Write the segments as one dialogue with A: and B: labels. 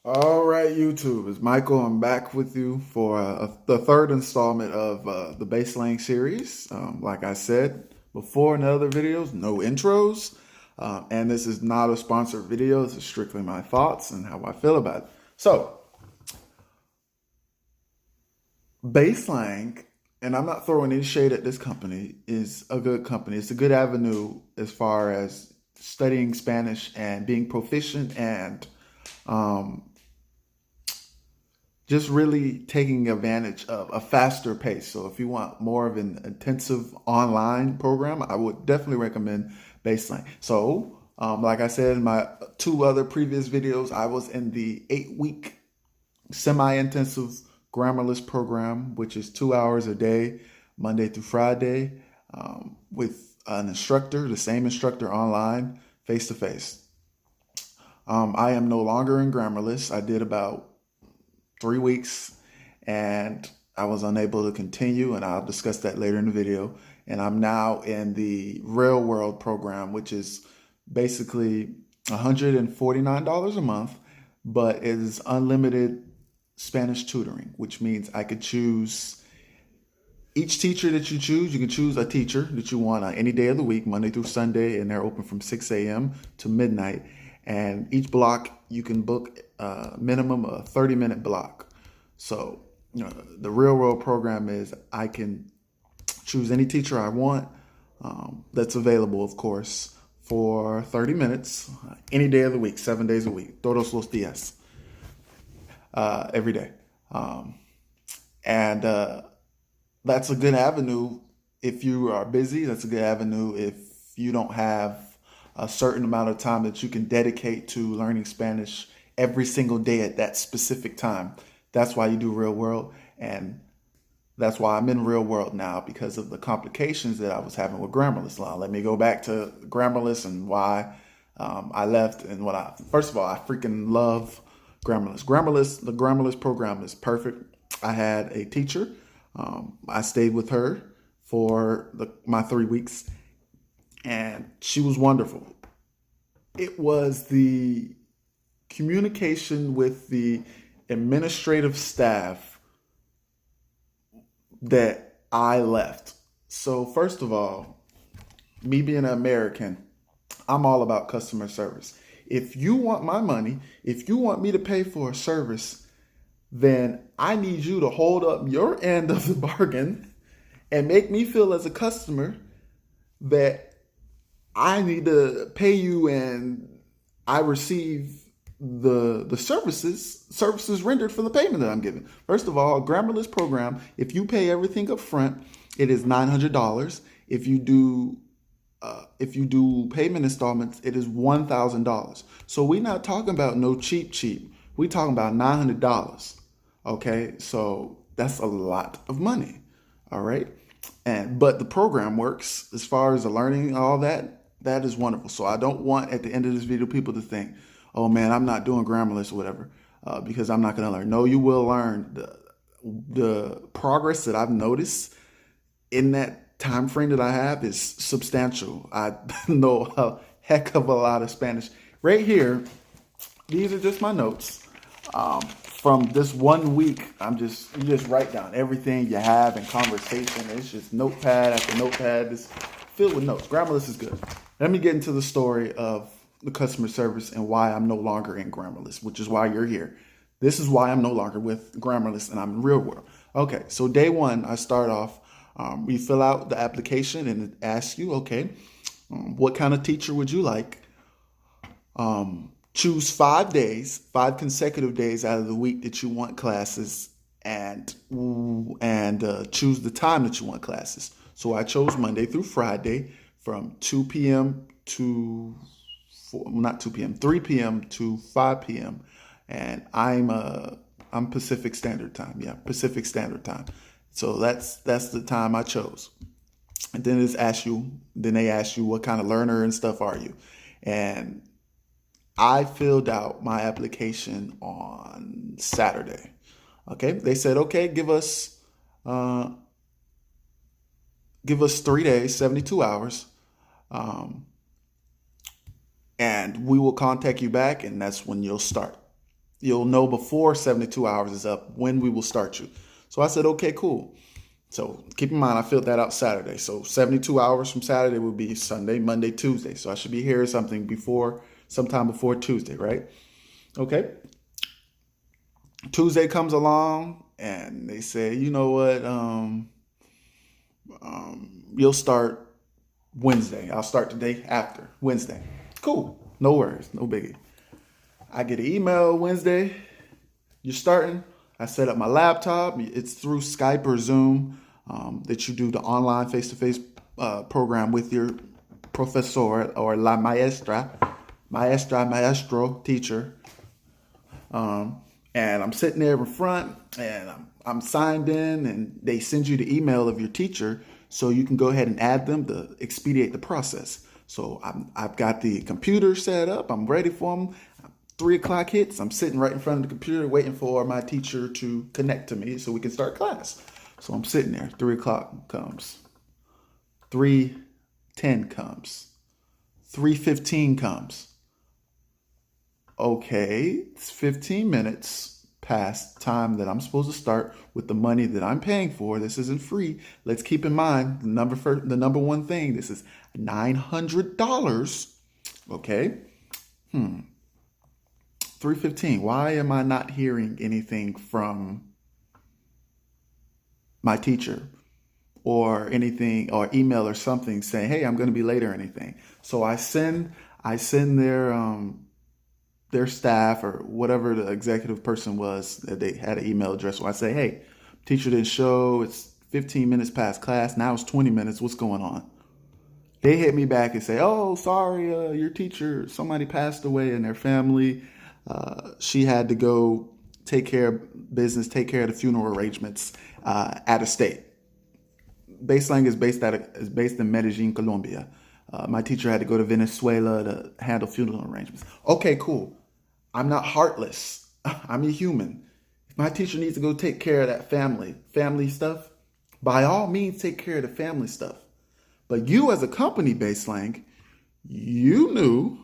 A: All right, YouTube, it's Michael. I'm back with you for the third installment of the Baselang series. Like I said before in the other videos, no intros. And this is not a sponsored video. This is strictly my thoughts and how I feel about it. So, Baselang, and I'm not throwing any shade at this company, is a good company. It's a good avenue as far as studying Spanish and being proficient and um, just really taking advantage of a faster pace. So if you want more of an intensive online program, I would definitely recommend Baseline. So, like I said in my two other previous videos, I was in the 8-week semi-intensive Grammarless program, which is 2 hours a day, Monday through Friday, with an instructor, the same instructor online, face to face. I am no longer in Grammarless. I did about 3 weeks and I was unable to continue, and I'll discuss that later in the video. And I'm now in the real world program, which is basically $149 a month, but it is unlimited Spanish tutoring, which means I could choose each teacher that you choose. You can choose a teacher that you want on any day of the week, Monday through Sunday, and they're open from 6 a.m. to midnight. And each block you can book a minimum of 30-minute block. So the real world program is I can choose any teacher I want, that's available, of course, for 30 minutes, any day of the week, 7 days a week, todos los días, every day. And That's a good avenue if you are busy. That's a good avenue if you don't have a certain amount of time that you can dedicate to learning Spanish every single day at that specific time. That's why you do real world. And that's why I'm in real world now, because of the complications that I was having with Grammarless. Now, let me go back to Grammarless and why I left and what I, first of all, I freaking love Grammarless. The Grammarless program is perfect. I had a teacher. I stayed with her for my 3 weeks, and she was wonderful. It was the communication with the administrative staff that I left. So, first of all, me being an American, I'm all about customer service. If you want my money, if you want me to pay for a service, then I need you to hold up your end of the bargain and make me feel as a customer that I need to pay you and I receive the services rendered for the payment that I'm giving. First of all, a Grammarless program, if you pay everything up front, it is $900. If you do payment installments, it is $1,000. So we're not talking about no cheap. We're talking about $900. Okay, so that's a lot of money. All right, but the program works as far as the learning, all that. That is wonderful. So I don't want at the end of this video people to think, oh man, I'm not doing Grammarless or whatever, because I'm not going to learn. No, you will learn. The progress that I've noticed in that time frame that I have is substantial. I know a heck of a lot of Spanish. Right here, these are just my notes. From this 1 week, you just write down everything you have in conversation. It's just notepad after notepad, just filled with notes. Grammarless is good. Let me get into the story of the customer service and why I'm no longer in Grammarless, which is why you're here. This is why I'm no longer with Grammarless and I'm in real world. Okay, so day one, I start off. We fill out the application and it asks you, okay, what kind of teacher would you like? Choose 5 days, 5 consecutive days out of the week that you want classes, and choose the time that you want classes. So I chose Monday through Friday from 2 p.m. to not 2 p.m., 3 p.m. to 5 p.m. And I'm Pacific Standard Time. Yeah, Pacific Standard Time. So that's the time I chose. And then they ask you what kind of learner and stuff are you? And I filled out my application on Saturday. Okay, they said, okay, uh, give us 3 days, 72 hours, and we will contact you back, and that's when you'll start. you'll know before 72 hours is up when we will start you. So I said, okay, cool. So keep in mind, I filled that out Saturday. So 72 hours from Saturday would be Sunday, Monday, Tuesday. So I should be hearing something sometime before Tuesday, right? Okay. Tuesday comes along and they say, you know what? You'll start Wednesday. I'll start the day after Wednesday. Cool. No worries. No biggie. I get an email Wednesday. You're starting. I set up my laptop. It's through Skype or Zoom that you do the online face-to-face program with your professor or la maestro, teacher. And I'm sitting there in front and I'm signed in and they send you the email of your teacher so you can go ahead and add them to expedite the process. So I've got the computer set up. I'm ready for them. 3 o'clock hits. I'm sitting right in front of the computer waiting for my teacher to connect to me so we can start class. So I'm sitting there. 3 o'clock comes. 3:10 comes. 3:15 comes. Okay, it's 15 minutes past time that I'm supposed to start with the money that I'm paying for. This isn't free. Let's keep in mind the number one thing. This is $900. Okay. 3:15. Why am I not hearing anything from my teacher or anything or email or something saying, "Hey, I'm going to be late" or anything? So I send their staff or whatever the executive person was that they had an email address. So I say, "Hey, teacher didn't show. It's 15 minutes past class. Now it's 20 minutes. What's going on?" They hit me back and say, "Oh, sorry, your teacher, somebody passed away in their family. She had to go take care of business, take care of the funeral arrangements out of state." Baselang is based in Medellin, Colombia. My teacher had to go to Venezuela to handle funeral arrangements. Okay, cool. I'm not heartless. I'm a human. If my teacher needs to go take care of that family stuff, by all means, take care of the family stuff. But you as a company, Baselang, you knew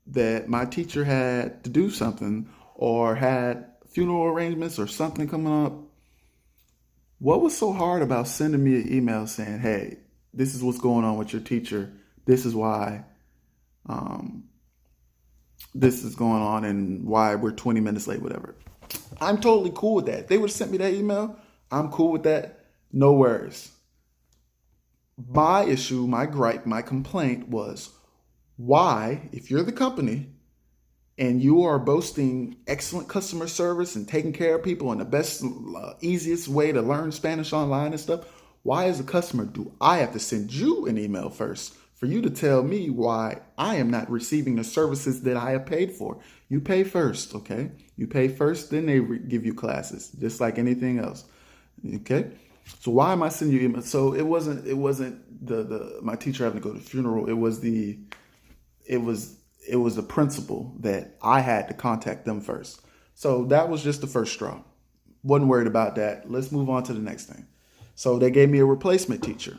A: that my teacher had to do something or had funeral arrangements or something coming up. What was so hard about sending me an email saying, "Hey, this is what's going on with your teacher. This is why this is going on and why we're 20 minutes late," whatever. I'm totally cool with that. If they would have sent me that email, I'm cool with that. No worries. My issue, my gripe, my complaint was why, if you're the company and you are boasting excellent customer service and taking care of people and the best, easiest way to learn Spanish online and stuff, why as a customer do I have to send you an email first for you to tell me why I am not receiving the services that I have paid for? You pay first, okay? You pay first, then they give you classes, just like anything else, okay? So why am I sending you email? So it wasn't the my teacher having to go to the funeral. It was the principle that I had to contact them first. So that was just the first straw. Wasn't worried about that. Let's move on to the next thing. So they gave me a replacement teacher.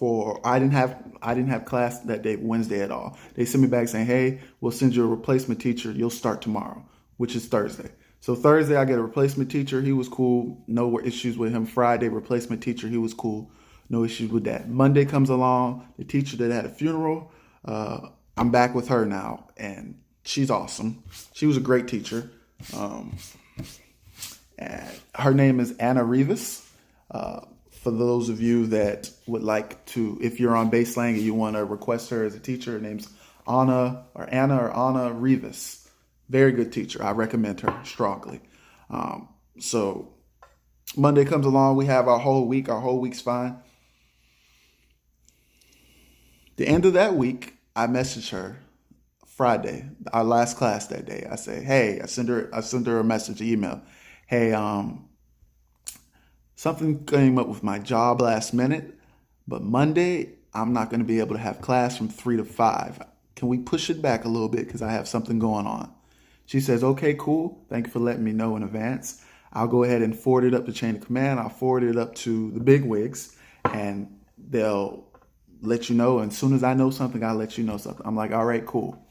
A: I didn't have class that day, Wednesday at all. They sent me back saying, "Hey, we'll send you a replacement teacher. You'll start tomorrow," which is Thursday. So Thursday I get a replacement teacher. He was cool. No issues with him. Friday, replacement teacher. He was cool. No issues with that. Monday comes along. The teacher that had a funeral. I'm back with her now, and she's awesome. She was a great teacher. And her name is Anna Rivas. For those of you that would like to, if you're on Baselang and you want to request her as a teacher, her name's Anna Rivas. Very good teacher. I recommend her strongly. So Monday comes along. We have our whole week. Our whole week's fine. The end of that week, I message her Friday, our last class that day. I say, "Hey," I send her a message, an email. "Hey, something came up with my job last minute, but Monday I'm not going to be able to have class from 3 to 5. Can we push it back a little bit because I have something going on?" She says, "Okay, cool. Thank you for letting me know in advance. I'll go ahead and forward it up the chain of command. I'll forward it up to the bigwigs, and they'll let you know. And as soon as I know something, I'll let you know something." I'm like, "All right, cool."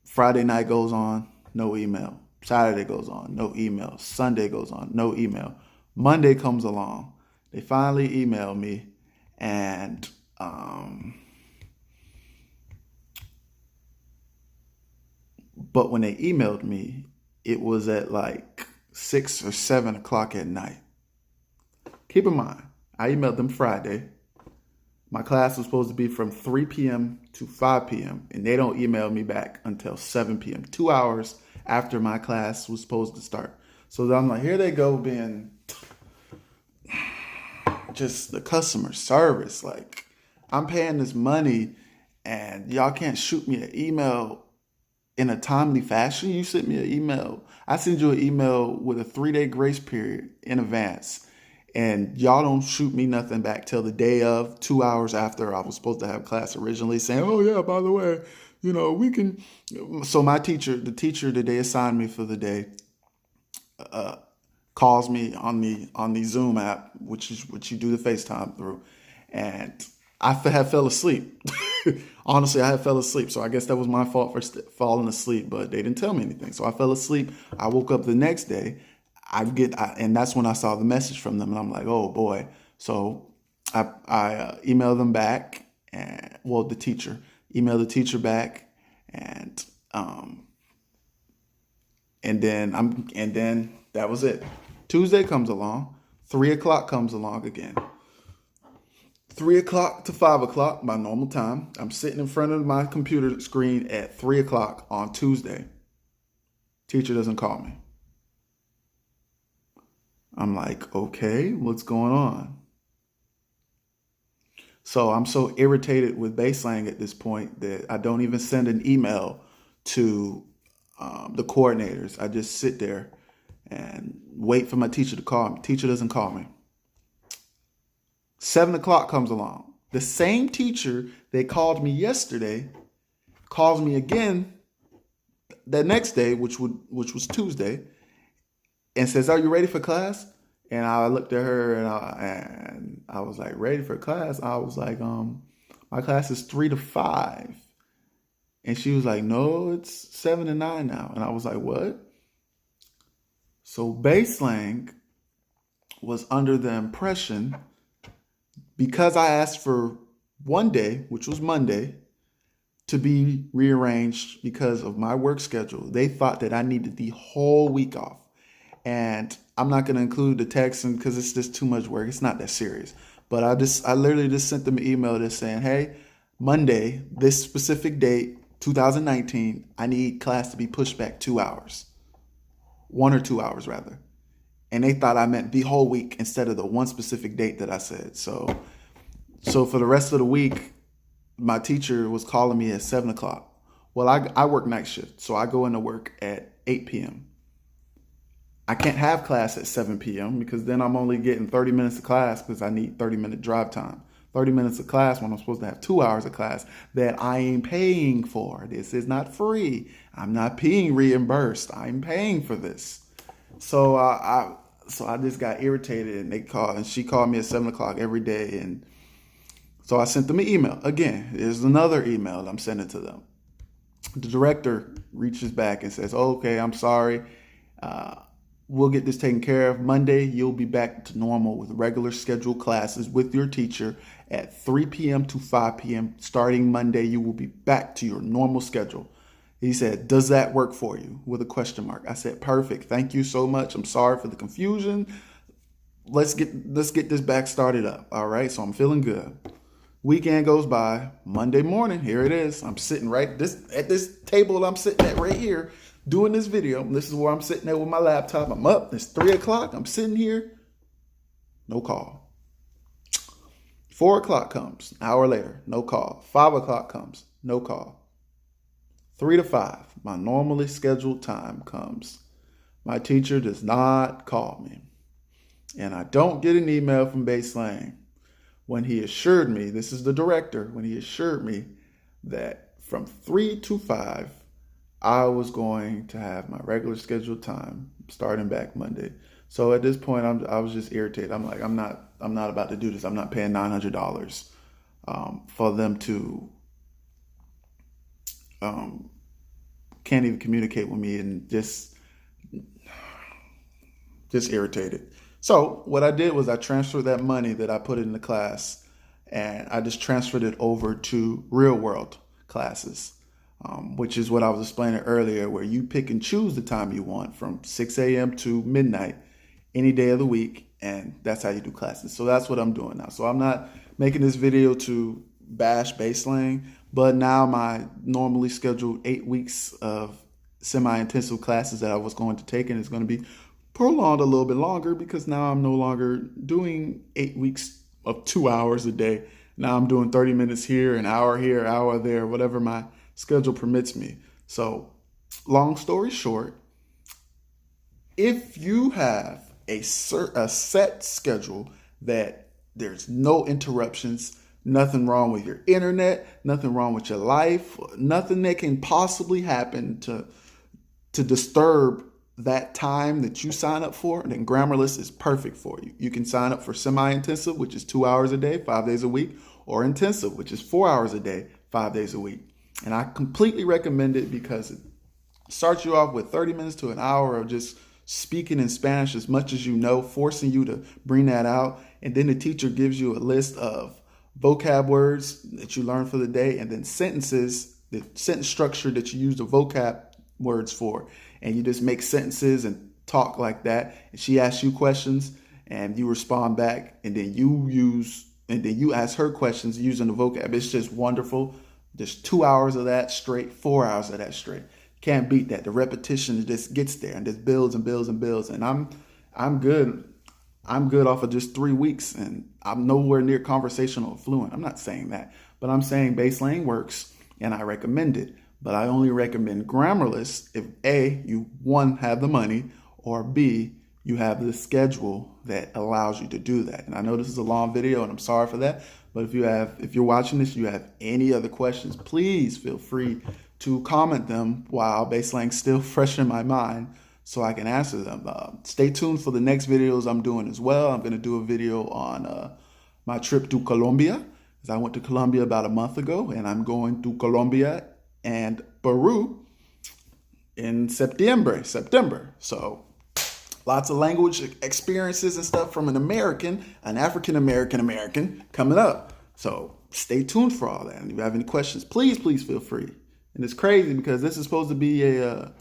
A: Friday night goes on. no email. Saturday goes on, no email. Sunday goes on, no email. Monday comes along. They finally email me, and but when they emailed me, it was at like 6 or 7 o'clock at night. Keep in mind, I emailed them Friday. My class was supposed to be from 3 p.m. to 5 p.m. and they don't email me back until 7 p.m., 2 hours after my class was supposed to start. So I'm like, here they go being just the customer service. Like, I'm paying this money and y'all can't shoot me an email in a timely fashion. You sent me an email. I send you an email with a 3-day grace period in advance. And y'all don't shoot me nothing back till the day of, 2 hours after I was supposed to have class originally, saying, oh yeah, by the way, we can. So my teacher, the teacher that they assigned me for the day, calls me on the Zoom app, which is what you do the FaceTime through. And I had fell asleep. Honestly, I had fell asleep. So I guess that was my fault for falling asleep, but they didn't tell me anything. So I fell asleep. I woke up the next day. And that's when I saw the message from them, and I'm like, oh boy. So I emailed them back, and the teacher emailed the teacher back, and then that was it. Tuesday comes along, 3 o'clock comes along again. 3 o'clock to 5 o'clock, my normal time. I'm sitting in front of my computer screen at 3 o'clock on Tuesday. Teacher doesn't call me. I'm like, okay, what's going on? So I'm so irritated with Baselang at this point that I don't even send an email to the coordinators. I just sit there and wait for my teacher to call me. Teacher doesn't call me. 7 o'clock comes along. The same teacher that called me yesterday calls me again the next day, which was Tuesday, and says, are you ready for class? And I looked at her and I was like, ready for class? I was like, my class is 3 to 5. And she was like, no, it's 7 to 9 now. And I was like, what? So Baselang was under the impression, because I asked for one day, which was Monday, to be rearranged because of my work schedule, they thought that I needed the whole week off. And I'm not going to include the text because it's just too much work. It's not that serious. But I literally just sent them an email just saying, hey, Monday, this specific date, 2019, I need class to be pushed back 2 hours. 1 or 2 hours, rather. And they thought I meant the whole week instead of the one specific date that I said. So for the rest of the week, my teacher was calling me at 7 o'clock. Well, I work night shift, so I go into work at 8 p.m. I can't have class at 7 p.m. because then I'm only getting 30 minutes of class because I need 30-minute drive time. 30 minutes of class when I'm supposed to have 2 hours of class that I ain't paying for. This is not free. I'm not being reimbursed. I'm paying for this. So I just got irritated, and she called me at 7 o'clock every day. And so I sent them an email. Again, there's another email that I'm sending to them. The director reaches back and says, okay, I'm sorry. We'll get this taken care of. Monday, you'll be back to normal with regular scheduled classes with your teacher at 3 p.m. to 5 p.m. Starting Monday, you will be back to your normal schedule. He said, does that work for you? With a question mark. I said, perfect. Thank you so much. I'm sorry for the confusion. Let's get this back started up. All right. So I'm feeling good. Weekend goes by. Monday morning, here it is. I'm sitting at this table I'm sitting at right here doing this video. This is where I'm sitting there with my laptop. I'm up. It's 3 o'clock. I'm sitting here. No call. 4 o'clock comes. An hour later. No call. 5 o'clock comes. No call. 3 to 5. My normally scheduled time comes. My teacher does not call me. And I don't get an email from Baselang when he assured me, this is the director, when he assured me that from 3 to 5, I was going to have my regular scheduled time starting back Monday. So at this point, I was just irritated. I'm like, I'm not about to do this. I'm not paying $900 for them to can't even communicate with me and just irritated. So what I did was I transferred that money that I put in the class, and I just transferred it over to real world classes, which is what I was explaining earlier, where you pick and choose the time you want from 6 a.m. to midnight, any day of the week, and that's how you do classes. So that's what I'm doing now. So I'm not making this video to bash Baselang, but now my normally scheduled 8 weeks of semi-intensive classes that I was going to take, and it's going to be prolonged a little bit longer because now I'm no longer doing 8 weeks of 2 hours a day. Now I'm doing 30 minutes here, an hour there, whatever my schedule permits me. So long story short, if you have a set schedule that there's no interruptions, nothing wrong with your internet, nothing wrong with your life, nothing that can possibly happen to disturb that time that you sign up for, then Grammarless is perfect for you. You can sign up for semi-intensive, which is 2 hours a day, 5 days a week, or intensive, which is 4 hours a day, 5 days a week. And I completely recommend it because it starts you off with 30 minutes to an hour of just speaking in Spanish as much as you know, forcing you to bring that out. And then the teacher gives you a list of vocab words that you learn for the day, and then sentences, the sentence structure that you use the vocab words for. And you just make sentences and talk like that. And she asks you questions and you respond back, and then you ask her questions using the vocab. It's just wonderful. There's 2 hours of that straight, 4 hours of that straight. Can't beat that. The repetition just gets there and just builds and builds and builds. And I'm good. I'm good off of just 3 weeks, and I'm nowhere near conversational fluent. I'm not saying that, but I'm saying Baselang works and I recommend it. But I only recommend Grammarless if A, you have the money, or B, you have the schedule that allows you to do that. And I know this is a long video and I'm sorry for that, but if you're watching this, you have any other questions, please feel free to comment them while Baselang's still fresh in my mind so I can answer them. Stay tuned for the next videos I'm doing as well. I'm going to do a video on my trip to Colombia, as I went to Colombia about a month ago, and I'm going to Colombia and Peru in September. So lots of language experiences and stuff from an African American coming up. So stay tuned for all that. And if you have any questions, please feel free. And it's crazy because this is supposed to be a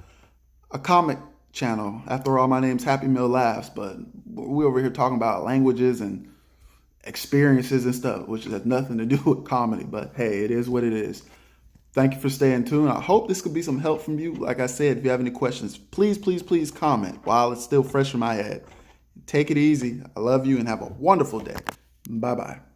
A: comic channel. After all, my name's Happy Meal Laughs, but we're over here talking about languages and experiences and stuff, which has nothing to do with comedy. But hey, it is what it is. Thank you for staying tuned. I hope this could be some help from you. Like I said, if you have any questions, please comment while it's still fresh in my head. Take it easy. I love you and have a wonderful day. Bye-bye.